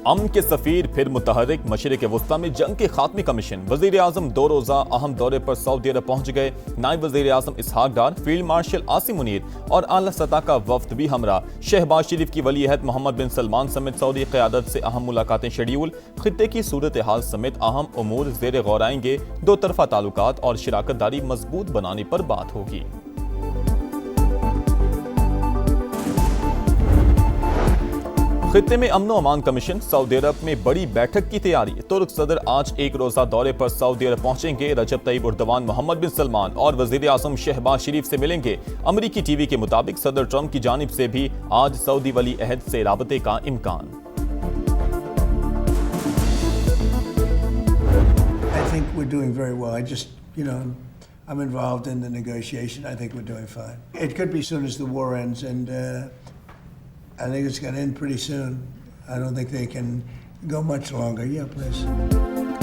अमन के सफीर फिर मुतहरिक। मशरिक वस्ता में जंग के खात्मे का मिशन। वजीर आजम 2 रोजा अहम दौरे पर सऊदी अरब पहुंच गए। नायब वजीर आजम इसहाक डार, फील्ड मार्शल आसिम मुनीर और आला सतह का वफ्द भी हमरा। शहबाज शरीफ की वली अहद मोहम्मद बिन सलमान समेत सऊदी क़यादत से अहम मुलाकातें शेड्यूल। खित्ते की सूरत हाल समेत अहम उमूर ज़ेर गौर आएंगे। दो तरफा ताल्लुकात और शराकत दारी मजबूत बनाने पर बात होगी। खित्ते में अमन अमान कमीशन। सऊदी अरब में बड़ी बैठक की तैयारी। तुर्क सदर आज 1 रोजा दौरे पर सऊदी अरब पहुंचेंगे। रजब तैयब उर्दवान, मोहम्मद बिन सलमान और वजीर आजम शहबाज शरीफ से मिलेंगे। अमरीकी टीवी के मुताबिक सदर ट्रंप की जानिब से भी आज सऊदी वली अहद से राबते का इम्कान। I'm involved in the negotiation. I think we're doing fine. It could be soon as the war ends, and I think it's going to end pretty soon. I don't think they can go much longer. Yeah, please.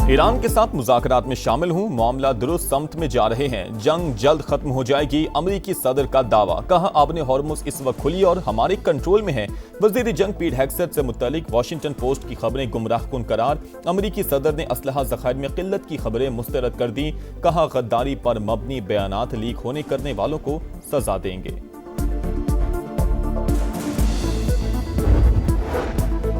Iran के साथ मुज़ाकरात में शामिल हूं। मामला दुरुस्त समत में जा रहे हैं। जंग जल्द खत्म हो जाएगी। अमरीकी सदर का दावा। कहा आबने हॉर्मुज़ इस वक्त खुली और हमारे कंट्रोल में है। वज़ीर जंग पीट हेग्सेट से मुत्तलिक वाशिंगटन पोस्ट की खबरें गुमराहकुन करार। अमरीकी सदर ने असलहा ज़खायर में किल्लत की खबरें मुस्तरद कर दी। कहा गद्दारी पर मबनी बयानात लीक होने करने वालों को सजा देंगे।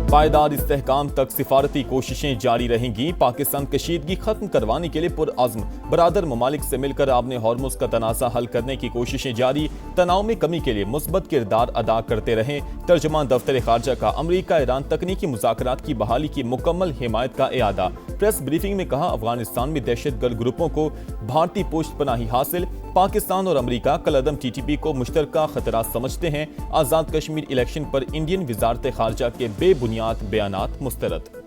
पायदार इस्तेहकाम तक सिफारती कोशिशें जारी रहेंगी। पाकिस्तान कशीदगी खत्म करवाने के लिए पुरअज़्म। बरादर ममालिक से मिलकर आपने हॉर्मुज़ का तनाज़ा हल करने की कोशिशें जारी। तनाव में कमी के लिए मुस्बत किरदार अदा करते रहें। तर्जमान दफ्तर खारजा का अमरीका ईरान तकनीकी मुज़ाकरात की बहाली की मुकम्मल हिमायत का इयादा। प्रेस ब्रीफिंग में कहा अफगानिस्तान में दहशतगर्द ग्रुपों को भारतीय पुष्ट पनाही हासिल। पाकिस्तान और अमरीका कलअदम TTP को मुश्तरका खतरा समझते हैं। आज़ाद कश्मीर इलेक्शन पर इंडियन वजारत खारजा के बेबुनियाद बयानात मुस्तरद।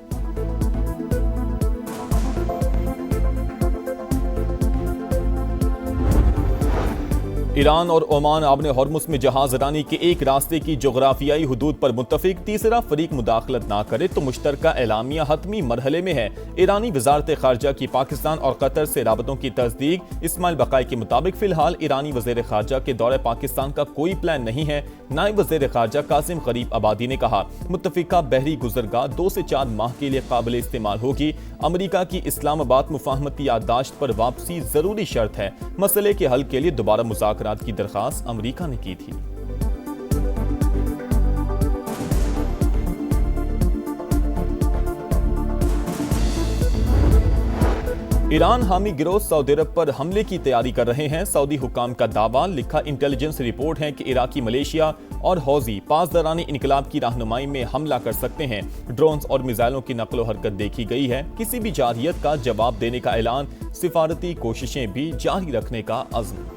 ईरान और ओमान आबने हॉर्मुज़ में जहाज रानी के एक रास्ते की जोग्राफियाई हुदूद पर मुत्तफिक। तीसरा फरीक मुदाखलत ना करे तो मुश्तरका एलामिया हतमी मरहले में है। ईरानी वजारत खारजा की पाकिस्तान और कतर से राबतों की तस्दीक। इस्माइल बकाई के मुताबिक फिलहाल ईरानी वज़ीर खारजा के दौरे पाकिस्तान का कोई प्लान नहीं है। नायब वज़ीर खारजा कासिम गरीब आबादी ने कहा मुत्तफिका बहरी गुजरगाह 2 से 4 माह के लिए काबिल इस्तेमाल होगी। अमरीका की इस्लामाबाद मुफाहमती याददाश्त पर वापसी जरूरी शर्त है। मसले के हल के लिए दोबारा मुज़ाकरात की दरख्वास्त अमरीका ने की थी। ईरान हामी गिरोह सऊदी अरब पर हमले की तैयारी कर रहे हैं। सऊदी हुकाम का दावा। लिखा इंटेलिजेंस रिपोर्ट है कि इराकी मलेशिया और हौजी पासदारानी इनकलाब की रहनुमाई में हमला कर सकते हैं। ड्रोन्स और मिसाइलों की नकलो हरकत देखी गई है। किसी भी जारहियत का जवाब देने का ऐलान। सिफारती कोशिशें भी जारी रखने का अज़्म।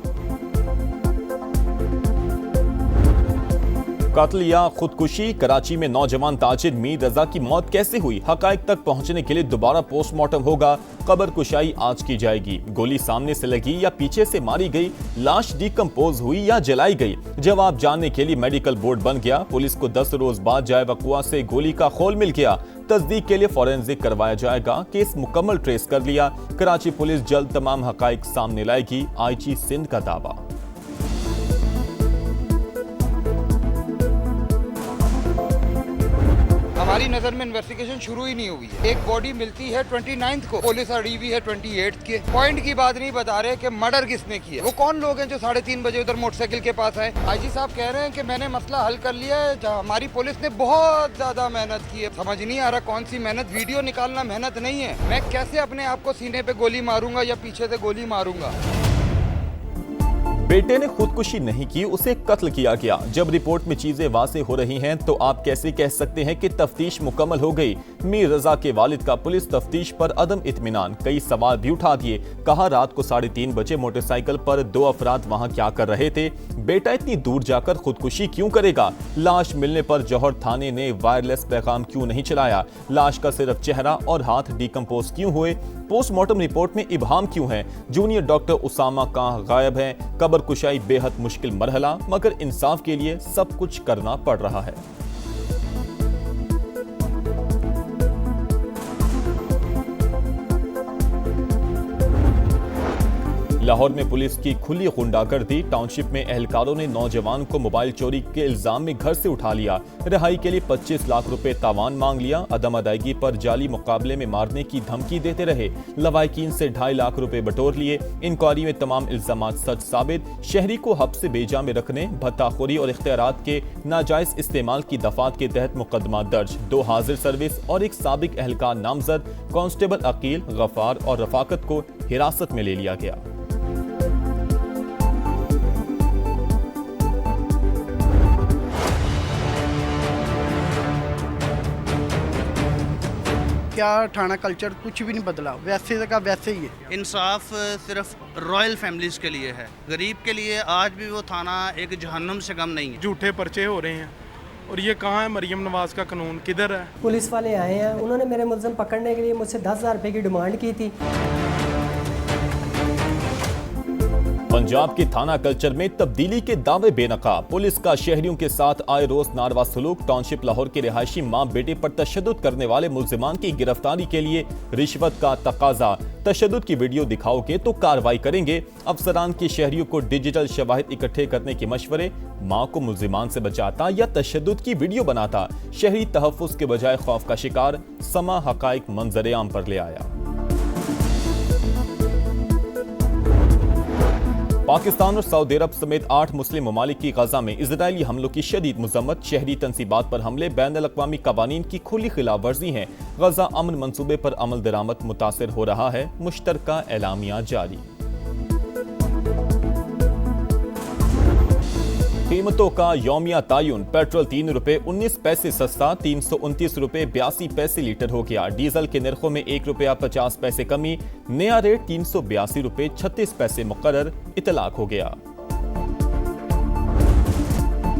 कत्ल या खुदकुशी। कराची में नौजवान ताजिर मीर रजा की मौत कैसे हुई, हकाइक तक पहुंचने के लिए दोबारा पोस्टमार्टम होगा। कब्र कुशाई आज की जाएगी। गोली सामने से लगी या पीछे से मारी गई। लाश डिकम्पोज हुई या जलाई गई। जवाब जानने के लिए मेडिकल बोर्ड बन गया। पुलिस को 10 रोज बाद जाए वकुआ से गोली का खोल मिल गया। तस्दीक के लिए फॉरेंसिक करवाया जाएगा। केस मुकम्मल ट्रेस कर लिया। कराची पुलिस जल्द तमाम हकाइक सामने लाएगी। IG सिंध का दावा। हमारी नजर में इन्वेस्टिगेशन शुरू ही नहीं हुई है। एक बॉडी मिलती है 29 को, पुलिस अड़ी हुई है 28 के। पॉइंट की बात नहीं बता रहे कि मर्डर किसने किया। वो कौन लोग हैं जो 3:30 बजे उधर मोटरसाइकिल के पास आए। IG साहब कह रहे हैं कि मैंने मसला हल कर लिया है। हमारी पुलिस ने बहुत ज्यादा मेहनत की है। समझ नहीं आ रहा कौन सी मेहनत। वीडियो निकालना मेहनत नहीं है। मैं कैसे अपने आप को सीने पे गोली मारूंगा या पीछे से गोली मारूंगा। बेटे ने खुदकुशी नहीं की, उसे कत्ल किया गया। जब रिपोर्ट में चीजें वाज़ेह हो रही हैं तो आप कैसे कह सकते हैं कि तफ्तीश मुकम्मल हो गई। मीर रजा के वालिद का पुलिस तफ्तीश पर अदम इत्मीनान। कई सवाल भी उठा दिए। कहा रात को 3:30 बजे मोटरसाइकिल पर 2 अफराद वहां क्या कर रहे थे। बेटा इतनी दूर जाकर खुदकुशी क्यों करेगा। लाश मिलने पर जौहर थाने ने वायरलेस पैगाम क्यों नहीं चलाया। लाश का सिर्फ चेहरा और हाथ डिकम्पोज क्यों हुए। पोस्टमार्टम रिपोर्ट में इबहाम क्यों है। जूनियर डॉक्टर उसामा कहां गायब है। कब्र कुशाई बेहद मुश्किल मरहला, मगर इंसाफ के लिए सब कुछ करना पड़ रहा है। लाहौर में पुलिस की खुली गुंडागर्दी। टाउनशिप में एहलकारों ने नौजवान को मोबाइल चोरी के इल्जाम में घर से उठा लिया। रिहाई के लिए 25 लाख रुपए तावान मांग लिया। अदम अदायगी पर जाली मुकाबले में मारने की धमकी देते रहे। लवाहिकीन से 2.5 लाख रुपए बटोर लिए। इंक्वायरी में तमाम इल्जामात सच साबित। शहरी को हब्स से बेजा में रखने, भत्ताखोरी और इख्तियारात के नाजायज इस्तेमाल की दफात के तहत मुकदमा दर्ज। 2 हाजिर सर्विस और एक साबिक एहलकार नामजद कांस्टेबल अकील, गफार और रफाकत को हिरासत में ले लिया गया। क्या थाना कल्चर कुछ भी नहीं बदला, वैसे का वैसे ही है। इंसाफ सिर्फ रॉयल फैमिलीज के लिए है, गरीब के लिए आज भी वो थाना एक जहन्नुम से कम नहीं है। झूठे पर्चे हो रहे हैं और ये कहाँ है? मरियम नवाज का कानून किधर है? पुलिस वाले आए हैं, उन्होंने मेरे मुल्ज़िम पकड़ने के लिए मुझसे 10,000 रुपये की डिमांड की थी। पंजाब के थाना कल्चर में तब्दीली के दावे बेनकाब। पुलिस का शहरियों के साथ आए रोज नारवा सलूक। टाउनशिप लाहौर के रिहायशी मां बेटे पर तशद्दुद करने वाले मुल्जिमान की गिरफ्तारी के लिए रिश्वत का तकाजा। तशद्दुद की वीडियो दिखाओगे तो कार्रवाई करेंगे। अफसरान के शहरियों को डिजिटल शवाहिद इकट्ठे करने के मशवरे। मां को मुल्जिमान से बचाता या तशद्दुद की वीडियो बनाता? शहरी तहफ्फुज के बजाय खौफ का शिकार। समा हकाइक मंजर आम पर ले आया। पाकिस्तान और सऊदी अरब समेत 8 मुस्लिम ममालिक की गजा में इजरायली हमलों की शदीद मजम्मत। शहरी तंसीबात पर हमले बैनुल-अक़वामी कवानीन की खुली खिलाफ वर्जी है। गजा अमन मंसूबे पर अमल दरामद मुतासिर हो रहा है। मुश्तरका एलामिया जारी। कीमतों का यौमिया तायुन। पेट्रोल 3 रुपए 19 पैसे सस्ता, 329 रुपए 82 पैसे लीटर हो गया। डीजल के निर्खों में 1 रुपया 50 पैसे कमी। नया रेट 382 रुपए 36 पैसे मुकर्रर इतलाक हो गया।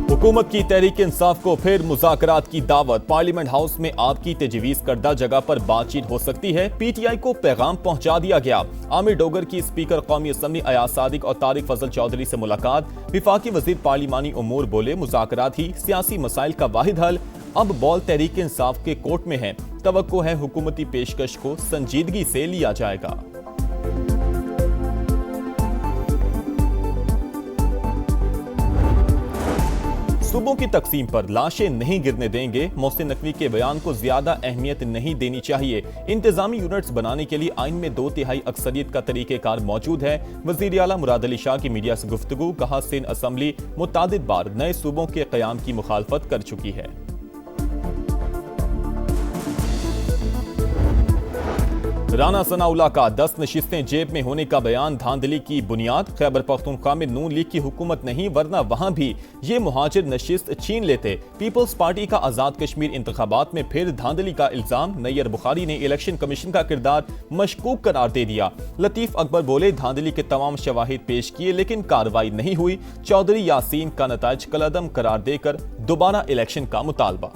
हुकूमत की तहरीक इंसाफ को फिर मुज़ाकरात की दावत। पार्लियामेंट हाउस में आपकी तजवीज़ करदा जगह पर बातचीत हो सकती है। पीटीआई को पैगाम पहुंचा दिया गया। आमिर डोगर की स्पीकर कौमी असम्बली अयाज सादिक और तारिक फजल चौधरी से मुलाकात। विफाकी वजीर पार्लिमानी उमूर बोले, मुज़ाकरात ही सियासी मसाइल का वाहिद हल। अब बॉल तहरीक इंसाफ के कोर्ट में है। तवक्को है हुकूमती पेशकश को संजीदगी से लिया जाएगा। सूबों की तकसीम पर लाशें नहीं गिरने देंगे। मोहसिन नकवी के बयान को ज्यादा अहमियत नहीं देनी चाहिए। इंतजामी यूनिट्स बनाने के लिए आइन में 2/3 अक्सरियत का तरीकेकार मौजूद है। वजीर आला मुराद अली शाह की मीडिया से गुफ्तगू। कहा, सिंध असम्बली मुतादिद बार नए सूबों के कयाम की मुखालफत कर चुकी है। राना सनाउल्लाह का 10 नशिस्तें जेब में होने का बयान धांधली की बुनियाद। खैबर पख्तूनख्वा में नून लीग की हुकूमत नहीं, वरना वहां भी ये मुहाजिर नशिस्त छीन लेते। पीपल्स पार्टी का आजाद कश्मीर इंतखाबात में फिर धांधली का इल्जाम। नैयर बुखारी ने इलेक्शन कमीशन का किरदार मशकूक करार दे दिया। लतीफ अकबर बोले, धांधली के तमाम शवाहिद पेश किए लेकिन कार्रवाई नहीं हुई। चौधरी यासीन का नताइज कलअदम करार देकर दोबारा इलेक्शन का मुतालबा।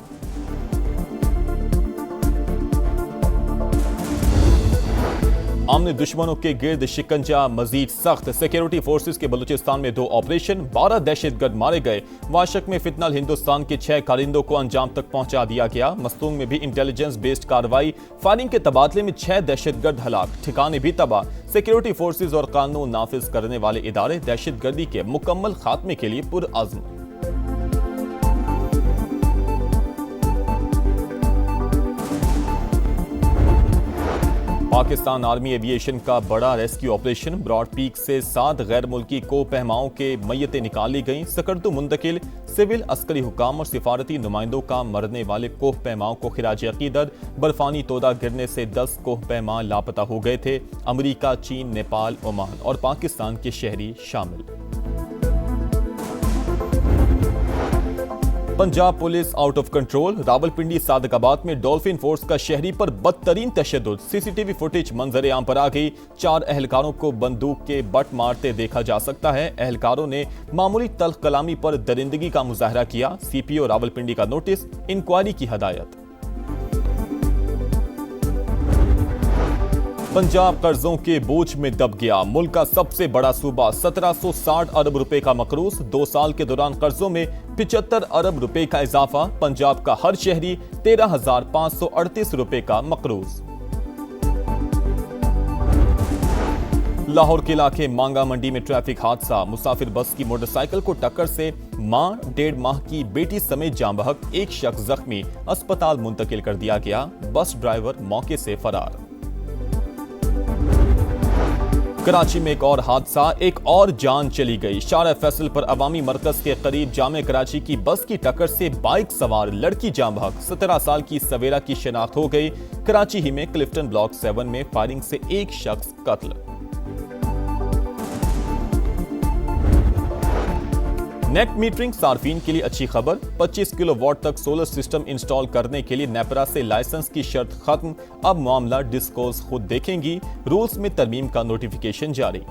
आमने दुश्मनों के गिर्द शिकंजा मजीद सख्त। सिक्योरिटी फोर्सेस के बलूचिस्तान में 2 ऑपरेशन, 12 दहशतगर्द मारे गए। वाशक में फितनल हिंदुस्तान के 6 कारिंदों को अंजाम तक पहुंचा दिया गया। मस्तूंग में भी इंटेलिजेंस बेस्ड कार्रवाई। फायरिंग के तबादले में 6 दहशतगर्द हलाक, ठिकाने भी तबाह। सिक्योरिटी फोर्सेस और कानून नाफिज करने वाले इदारे दहशतगर्दी के मुकम्मल खात्मे के लिए पुरअज़्म। पाकिस्तान आर्मी एविएशन का बड़ा रेस्क्यू ऑपरेशन। ब्रॉड पीक से 7 गैर मुल्की को पहमाओं के मय्यतें निकाली गईं। सकर्दू मुंतकिल। सिविल अस्करी हुकाम और सिफारती नुमाइंदों का मरने वाले कोह पैमाओं को खिराज अकीदत। बर्फानी तोदा गिरने से 10 कोह पैमा लापता हो गए थे। अमरीका, चीन, नेपाल, ओमान और पाकिस्तान के शहरी शामिल। Punjab police out of control. Rawalpindi Sadiqabad में डॉल्फिन फोर्स का शहरी पर बदतरीन तशद्दुद। सीसीटीवी फुटेज मंजर आम पर आ गई। 4 एहलकारों को बंदूक के बट मारते देखा जा सकता है। एहलकारों ने मामूली तल्ख कलामी पर दरिंदगी का मुजाहरा किया। सीपीओ रावलपिंडी का नोटिस, इंक्वायरी की हदायत। पंजाब कर्जों के बोझ में दब गया। मुल्क का सबसे बड़ा सूबा 1760 अरब रुपए का मकरूज। 2 साल के दौरान कर्जों में 75 अरब रुपए का इजाफा। पंजाब का हर शहरी 13,538 रुपए का मकरूज। लाहौर के इलाके मांगा मंडी में ट्रैफिक हादसा, मुसाफिर बस की मोटरसाइकिल को टक्कर से मां 1.5 माह की बेटी समेत जाँ बहक, एक शख्स जख्मी, अस्पताल मुंतकिल कर दिया गया। बस ड्राइवर मौके से फरार। कराची में एक और हादसा, एक और जान चली गई। शारा फैसल पर अवामी मरकज के करीब जामे कराची की बस की टक्कर से बाइक सवार लड़की जाँ बहक, 17 साल की सवेरा की शिनाख्त हो गई। कराची ही में क्लिफ्टन ब्लॉक 7 में फायरिंग से एक शख्स कत्ल। नेट मीटरिंग सार्फिन के लिए अच्छी खबर, 25 किलोवाट तक सोलर सिस्टम इंस्टॉल करने के लिए नेपरा से लाइसेंस की शर्त खत्म। अब मामला डिस्कोस खुद देखेंगी। रूल्स में तरमीम का नोटिफिकेशन जारी।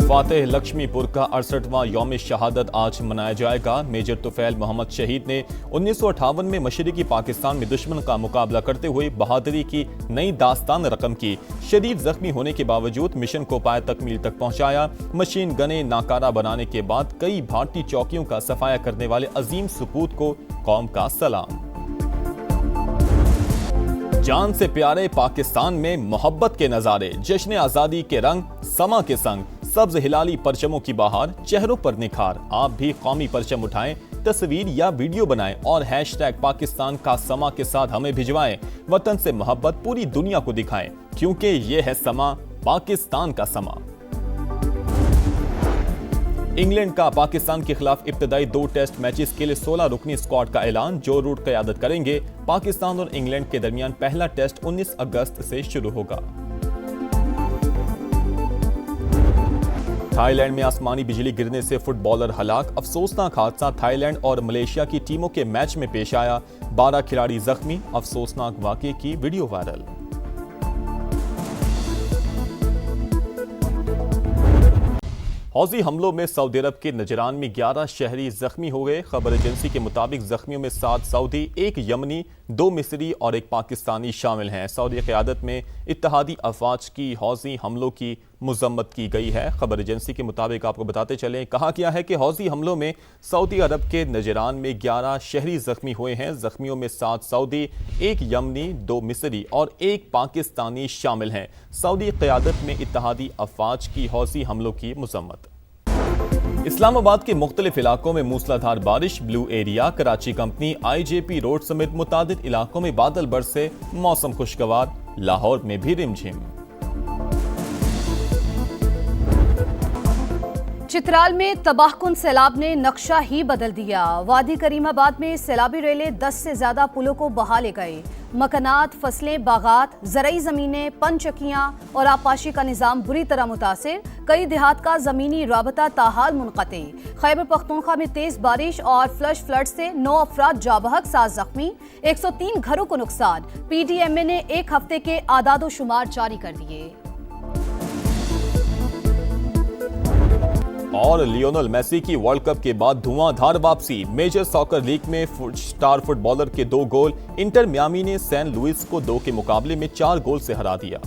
फातेह लक्ष्मीपुर का 68वां यौम शहादत आज मनाया जाएगा। मेजर तुफैल मोहम्मद शहीद ने 1958 में मशरिकी पाकिस्तान में दुश्मन का मुकाबला करते हुए बहादुरी की नई दास्तान रकम की। शदीद जख्मी होने के बावजूद मिशन को पाए तकमील तक पहुंचाया। मशीन गने नाकारा बनाने के बाद कई भारतीय चौकियों का सफाया करने वाले अजीम सपूत को कौम का सलाम। जान से प्यारे पाकिस्तान में मोहब्बत के नजारे, जश्न आजादी के रंग समा के संग, सब्ज हिलाली परचमों की बहार, चेहरों पर निखार। आप भी कौमी परचम उठाएं, तस्वीर या वीडियो बनाएं और हैशटैग पाकिस्तान का समा के साथ हमें भिजवाएं। वतन से मोहब्बत पूरी दुनिया को दिखाएं, क्योंकि ये है समा, पाकिस्तान का समा। इंग्लैंड का पाकिस्तान के खिलाफ इब्तदाई 2 टेस्ट मैचेस के लिए 16 रुकनी स्क्वाड का ऐलान। जो रूट क़यादत करेंगे। पाकिस्तान और इंग्लैंड के दरमियान पहला टेस्ट 19 अगस्त से शुरू होगा। थाईलैंड में आसमानी बिजली गिरने से फुटबॉलर हलाक, अफसोसनाक हादसा थाईलैंड और मलेशिया की टीमों के मैच में पेश आया। 12 खिलाड़ी जख्मी, अफसोसनाक वाकये की वीडियो वायरल। हौजी हमलों में सऊदी अरब के नजरान में 11 शहरी जख्मी हो गए। खबर एजेंसी के मुताबिक जख्मियों में 7 सऊदी, 1 यमनी, 2 मिस्री और 1 पाकिस्तानी शामिल हैं। सऊदी क़यादत में इत्तेहादी अफवाज की हौजी हमलों की मजम्मत की गई है। खबर एजेंसी के मुताबिक आपको बताते चलें, कहा गया है कि हौजी हमलों में सऊदी अरब के नजरान में 11 शहरी जख्मी हुए हैं। जख्मियों में 7 सऊदी, 1 यमनी, 2 मिस्री और 1 पाकिस्तानी शामिल हैं। सऊदी क़यादत में इत्तेहादी अफवाज की हौजी हमलों की मजम्मत। इस्लामाबाद के मुख्तलिफ इलाकों में मूसलाधार बारिश, blue area, Karachi company, IJP road समेत मुतादिद इलाकों में बादल बरसे, मौसम खुशगवार। लाहौर में भी रिमझिम। चित्राल में तबाहकुन सैलाब ने नक्शा ही बदल दिया। वादी करीमाबाद में सैलाबी रेलें 10 से ज्यादा पुलों को बहा ले गए। मकानात, फसलें, बागात, ज़रई ज़मीनें, पनचक्कियाँ और आबपाशी का निज़ाम बुरी तरह मुतासिर। कई देहात का ज़मीनी राबता ताहाल मुनक़ते। खैबर पख्तूनख्वा में तेज़ बारिश और फ्लश फ्लड से 9 अफराद जाबहक, 7 जख्मी, 103 घरों को नुकसान। PDMA ने 1 हफ्ते के आदादो शुमार जारी कर दिए। और लियोनेल मेसी की वर्ल्ड कप के बाद धुआंधार वापसी। मेजर सॉकर लीग में स्टार फुटबॉलर के 2 गोल। इंटर मियामी ने सैन लुइस को 2 के मुकाबले में 4 गोल से हरा दिया।